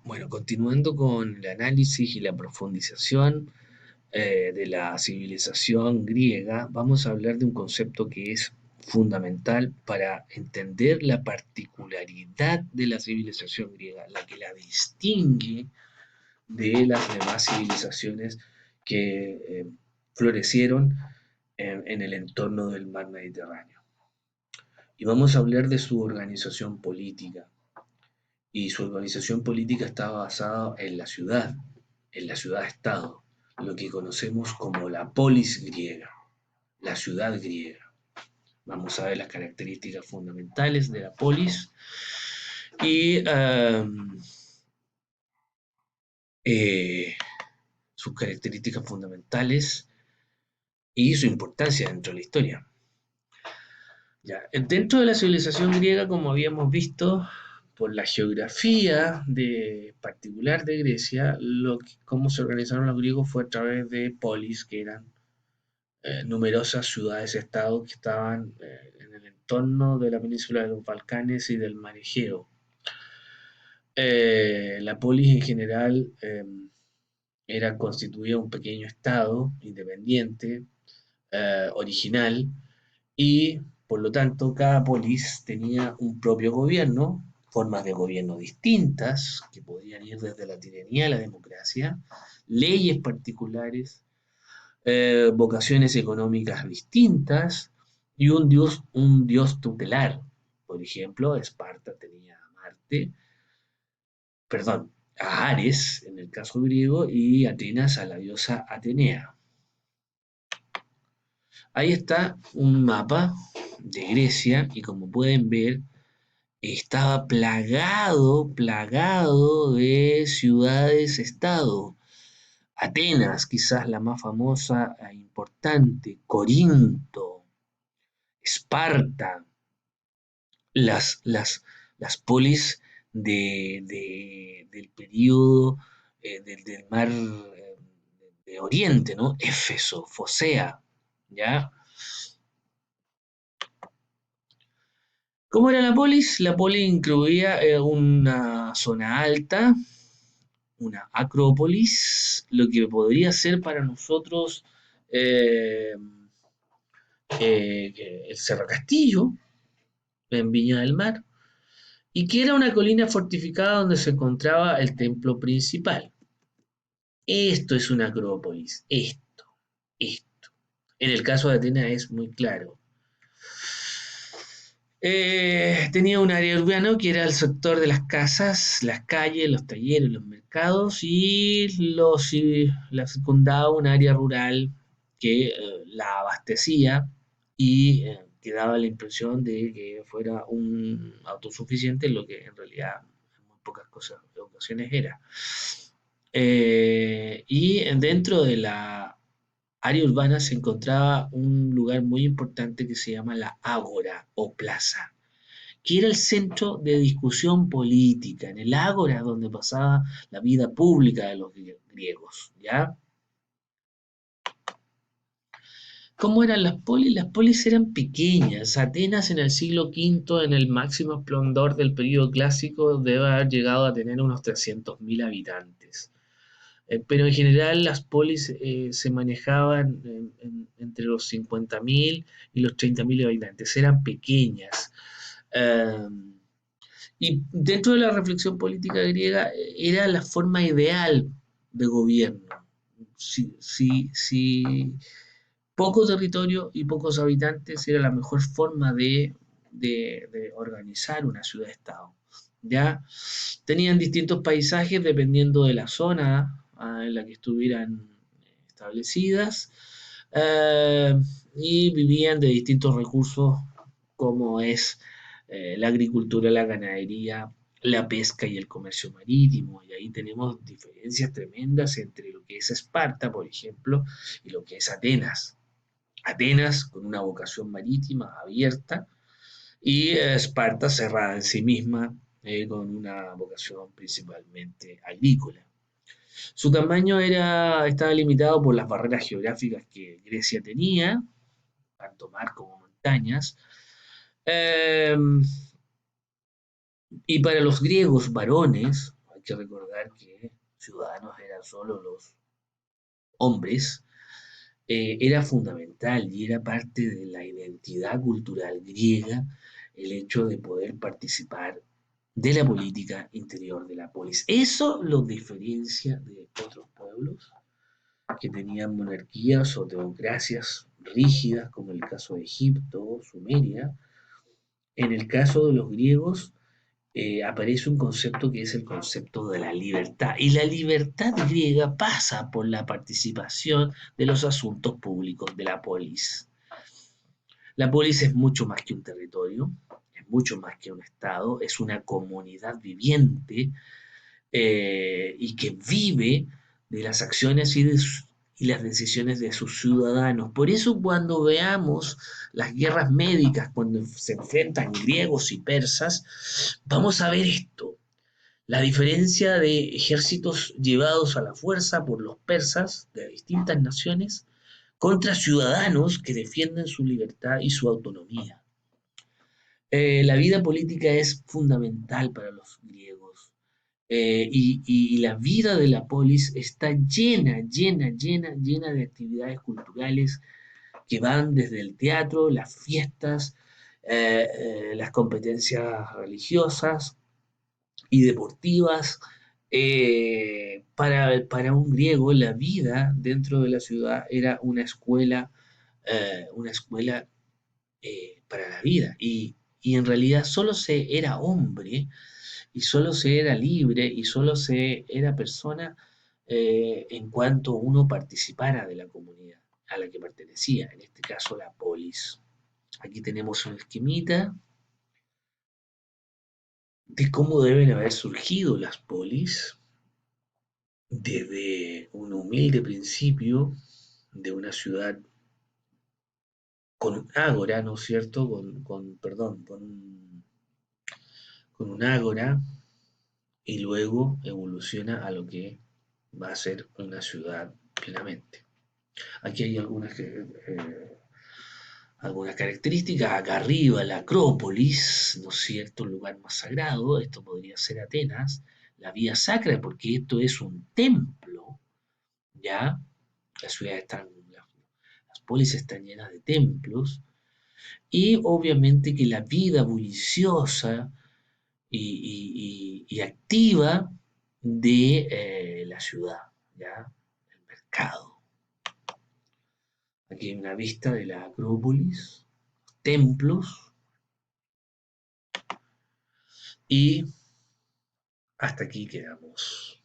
Bueno, continuando con el análisis y la profundización de la civilización griega, vamos a hablar de un concepto que es fundamental para entender la particularidad de la civilización griega, la que la distingue de las demás civilizaciones que florecieron en el entorno del mar Mediterráneo. Y vamos a hablar de su organización política. Y su organización política estaba basada en la ciudad-estado, lo que conocemos como la polis griega, la ciudad griega. Vamos a ver las características fundamentales de la polis y eh, sus características fundamentales y su importancia dentro de la historia. Ya, dentro de la civilización griega, como habíamos visto, por la geografía particular de Grecia, cómo se organizaron los griegos fue a través de polis, que eran numerosas ciudades-estados que estaban en el entorno de la península de los Balcanes y del mar Egeo. La polis en general era constituida un pequeño estado independiente, original, y por lo tanto cada polis tenía un propio gobierno, formas de gobierno distintas, que podían ir desde la tiranía a la democracia, leyes particulares, vocaciones económicas distintas y un dios tutelar. Por ejemplo, Esparta tenía a Marte, perdón, a Ares en el caso griego y Atenas a la diosa Atenea. Ahí está un mapa de Grecia y como pueden ver estaba plagado de ciudades-estado. Atenas, quizás la más famosa e importante, Corinto, Esparta, las, las, las polis del periodo del mar de Oriente, ¿no? Éfeso, Focea, ¿ya? ¿Cómo era la polis? La polis incluía una zona alta, una acrópolis, lo que podría ser para nosotros eh, el Cerro Castillo, en Viña del Mar, y que era una colina fortificada donde se encontraba el templo principal. Esto es una acrópolis, esto. En el caso de Atenas es muy claro. Tenía un área urbana que era el sector de las casas, las calles, los talleres, los mercados y la circundaba un área rural que la abastecía y que daba la impresión de que fuera un autosuficiente, lo que en realidad en muy pocas ocasiones era. Y dentro de la área urbana se encontraba un lugar muy importante que se llama la Ágora o Plaza, que era el centro de discusión política, en el Ágora donde pasaba la vida pública de los griegos, ¿ya? ¿Cómo eran las polis? Las polis eran pequeñas. Atenas en el siglo V, en el máximo esplendor del periodo clásico, debe haber llegado a tener unos 300.000 habitantes. Pero en general las polis se manejaban entre los 50.000 y los 30.000 habitantes, eran pequeñas. Eh, y dentro de la reflexión política griega era la forma ideal de gobierno. Si poco territorio y pocos habitantes era la mejor forma de organizar una ciudad-estado. ¿Ya? Tenían distintos paisajes dependiendo de la zona en la que estuvieran establecidas eh, y vivían de distintos recursos como es la agricultura, la ganadería, la pesca y el comercio marítimo. Y ahí tenemos diferencias tremendas entre lo que es Esparta, por ejemplo, y lo que es Atenas. Atenas con una vocación marítima abierta y Esparta cerrada en sí misma con una vocación principalmente agrícola. Su tamaño estaba limitado por las barreras geográficas que Grecia tenía, tanto mar como montañas, eh, y para los griegos varones, hay que recordar que ciudadanos eran solo los hombres, era fundamental y era parte de la identidad cultural griega el hecho de poder participar de la política interior de la polis. Eso los diferencia de otros pueblos que tenían monarquías o teocracias rígidas, como el caso de Egipto o Sumeria. En el caso de los griegos, aparece un concepto que es el concepto de la libertad. Y la libertad griega pasa por la participación de los asuntos públicos de la polis. La polis es mucho más que un territorio, es mucho más que un estado, es una comunidad viviente y que vive de las acciones y las decisiones de sus ciudadanos. Por eso cuando veamos las guerras médicas, cuando se enfrentan griegos y persas, vamos a ver esto, la diferencia de ejércitos llevados a la fuerza por los persas de distintas naciones contra ciudadanos que defienden su libertad y su autonomía. La vida política es fundamental para los griegos. Y la vida de la polis está llena de actividades culturales que van desde el teatro, las fiestas, las competencias religiosas y deportivas. Para un griego, la vida dentro de la ciudad era una escuela para la vida. Y en realidad solo se era hombre y solo se era libre y solo se era persona en cuanto uno participara de la comunidad a la que pertenecía, en este caso la polis. Aquí tenemos un esquemita de cómo deben haber surgido las polis desde un humilde principio de una ciudad con un ágora, ¿no es cierto? Perdón, con un ágora y luego evoluciona a lo que va a ser una ciudad plenamente. Aquí hay algunas características. Acá arriba, la Acrópolis, ¿no es cierto? Un lugar más sagrado. Esto podría ser Atenas. La vía sacra, porque esto es un templo, ¿ya? Las polis están llenas de templos. Y obviamente que la vida bulliciosa y activa de la ciudad, ¿ya? El mercado. Aquí hay una vista de la Acrópolis, templos, y hasta aquí quedamos.